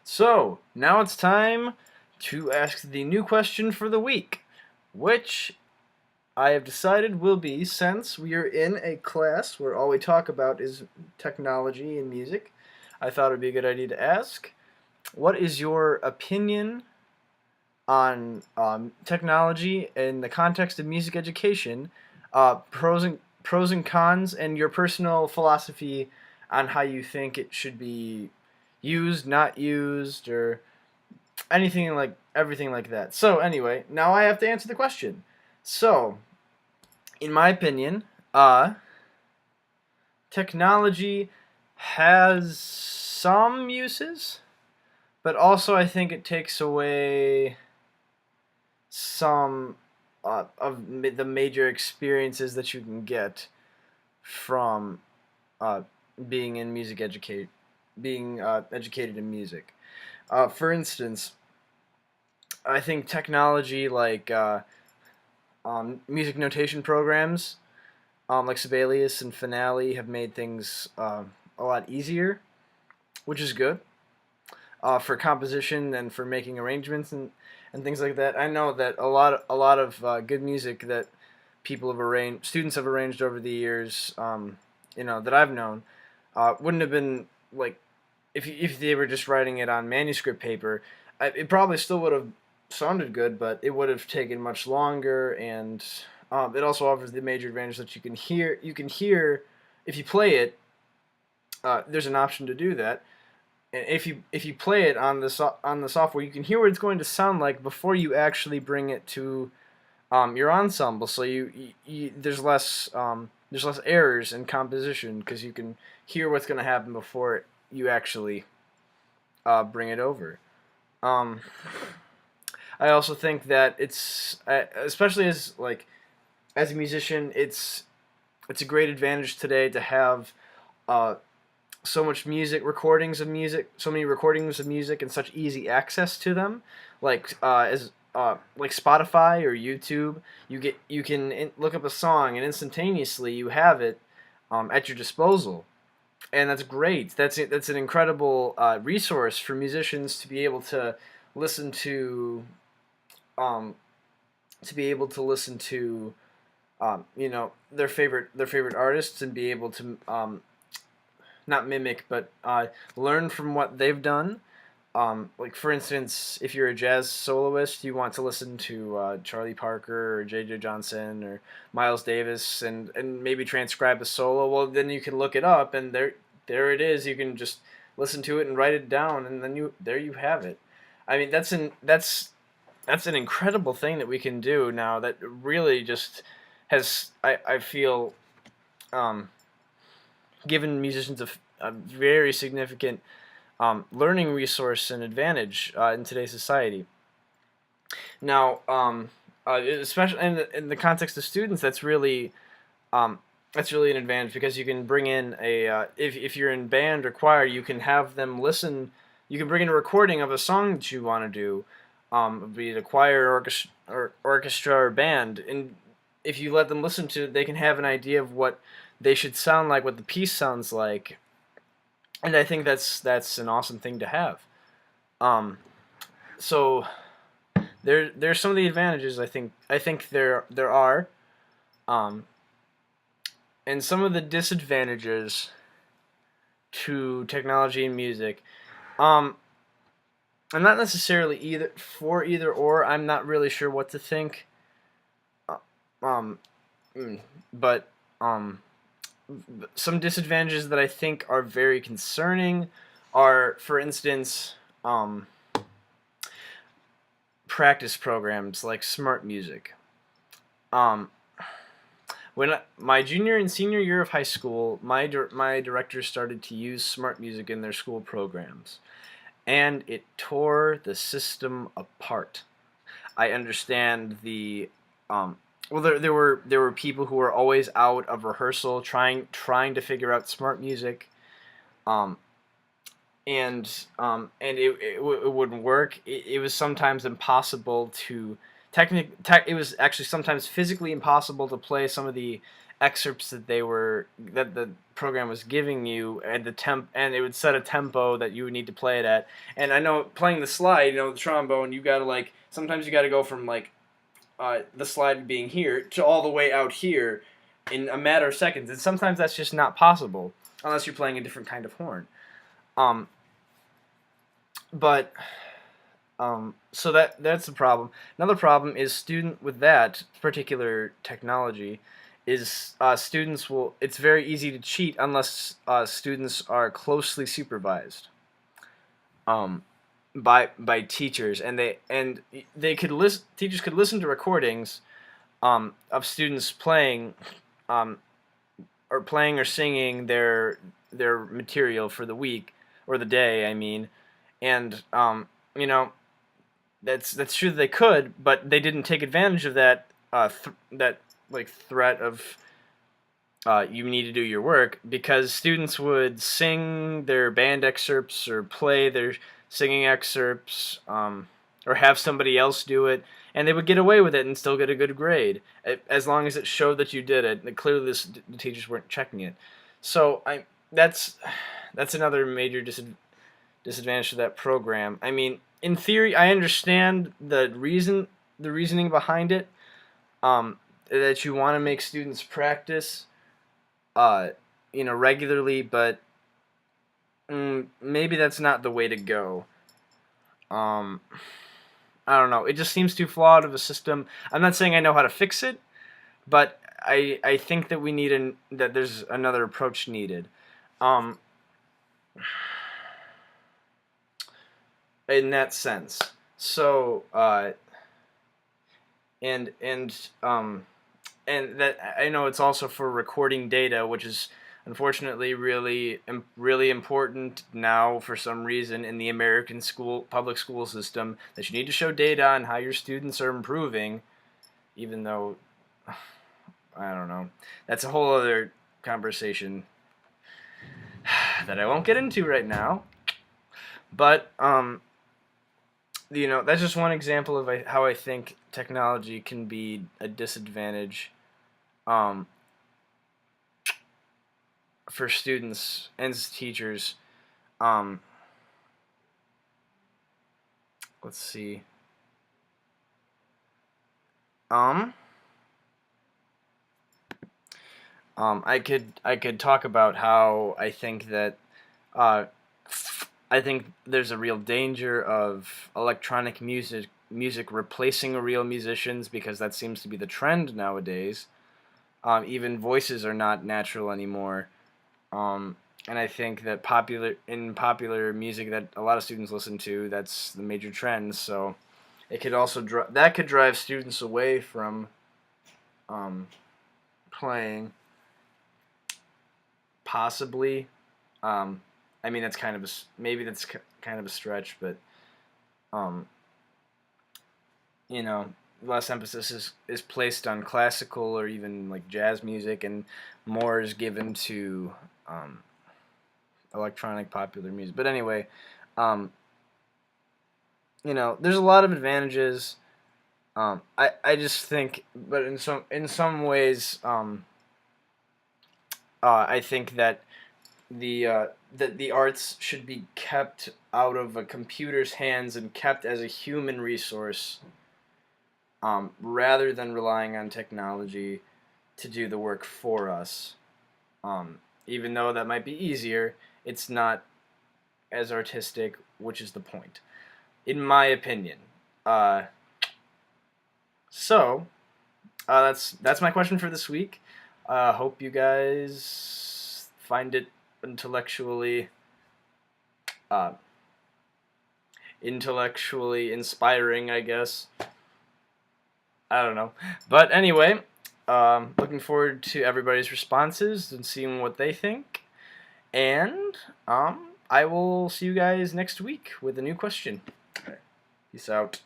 So, now it's time to ask the new question for the week, which I have decided will be, since we are in a class where all we talk about is technology and music, I thought it would be a good idea to ask, what is your opinion on technology in the context of music education, pros and cons, and your personal philosophy on how you think it should be used, not used, or anything like everything like that. So anyway, now I have to answer the question. So, in my opinion, technology has some uses, but also I think it takes away some the major experiences that you can get from uh, being in music educate being educated in music. For instance, I think technology like music notation programs like Sibelius and Finale have made things a lot easier, which is good for composition and for making arrangements and things like that. I know that a lot of good music that students have arranged over the years, that I've known, wouldn't have been like if they were just writing it on manuscript paper. It probably still would have sounded good, but it would have taken much longer, and it also offers the major advantage that you can hear. You can hear if you play it. There's an option to do that, and if you play it on the software, you can hear what it's going to sound like before you actually bring it to your ensemble. So there's less errors in composition because you can hear what's going to happen before you actually bring it over. Um, I also think that it's especially as a musician, it's a great advantage today to have uh, so many recordings of music, and such easy access to them, like Spotify or YouTube. You can look up a song and instantaneously you have it at your disposal, and that's great. That's an incredible resource for musicians to be able to listen to um, their favorite artists, and be able to not mimic, but learn from what they've done. Like for instance, if you're a jazz soloist, you want to listen to Charlie Parker or J.J. Johnson or Miles Davis, and maybe transcribe a solo. Well, then you can look it up, and there it is. You can just listen to it and write it down, and then you have it. I mean, that's an incredible thing that we can do now. That really just has I feel um, given musicians a very significant learning resource and advantage in today's society. Now, especially in the context of students, um, that's really an advantage because you can bring in if you're in band or choir, you can have them listen. You can bring in a recording of a song that you want to do, be it a choir, orchestra, or band, and if you let them listen to it, they can have an idea of what they should sound like, what the piece sounds like, and I think that's an awesome thing to have. Um, so there's some of the advantages I think there are, um, and some of the disadvantages to technology and music. Um, I'm not necessarily either or. I'm not really sure what to think. Uh, Um, but um, some disadvantages that I think are very concerning are, for instance, practice programs like Smart Music. Um, my junior and senior year of high school, my director started to use Smart Music in their school programs, and it tore the system apart. I understand the well, there were people who were always out of rehearsal trying to figure out Smart Music, um, and it wouldn't work. It was sometimes impossible to it was actually sometimes physically impossible to play some of the excerpts that the program was giving you, and and it would set a tempo that you would need to play it at. And I know playing the slide, the trombone, you gotta sometimes you gotta go from the slide being here to all the way out here in a matter of seconds, and sometimes that's just not possible unless you're playing a different kind of horn. But so that's the problem. Another problem is with that particular technology is students will. It's very easy to cheat unless students are closely supervised by teachers, and they could listen. Teachers could listen to recordings of students playing or singing their material for the week or the day. I mean, and that's true that they could, but they didn't take advantage of that threat of you need to do your work, because students would sing their band excerpts or play their singing excerpts or have somebody else do it, and they would get away with it and still get a good grade as long as it showed that you did it. And clearly, the teachers weren't checking it. So that's another major disadvantage of that program. I mean, in theory, I understand the reasoning behind it, that you want to make students practice, regularly, but maybe that's not the way to go. I don't know. It just seems too flawed of a system. I'm not saying I know how to fix it, but I think that that there's another approach needed. In that sense. So and that I know it's also for recording data, which is unfortunately really important now for some reason in the American public school system, that you need to show data on how your students are improving, even though I don't know. That's a whole other conversation that I won't get into right now. But that's just one example of how I think technology can be a disadvantage for students and teachers. Let's see. I could talk about how I think that I think there's a real danger of electronic music replacing real musicians, because that seems to be the trend nowadays. Even voices are not natural anymore. And I think that popular music that a lot of students listen to, that's the major trend. So it could also that could drive students away from playing. Possibly. I mean, that's kind of maybe that's kind of a stretch, but less emphasis is placed on classical or even like jazz music, and more is given to electronic popular music. But anyway, there's a lot of advantages. I just think, but in some ways, I think that the arts should be kept out of a computer's hands and kept as a human resource, rather than relying on technology to do the work for us. Even though that might be easier, it's not as artistic, which is the point, in my opinion. So that's my question for this week. Hope you guys find it intellectually inspiring, I guess. I don't know. But anyway, looking forward to everybody's responses and seeing what they think. And I will see you guys next week with a new question. Okay. Peace out.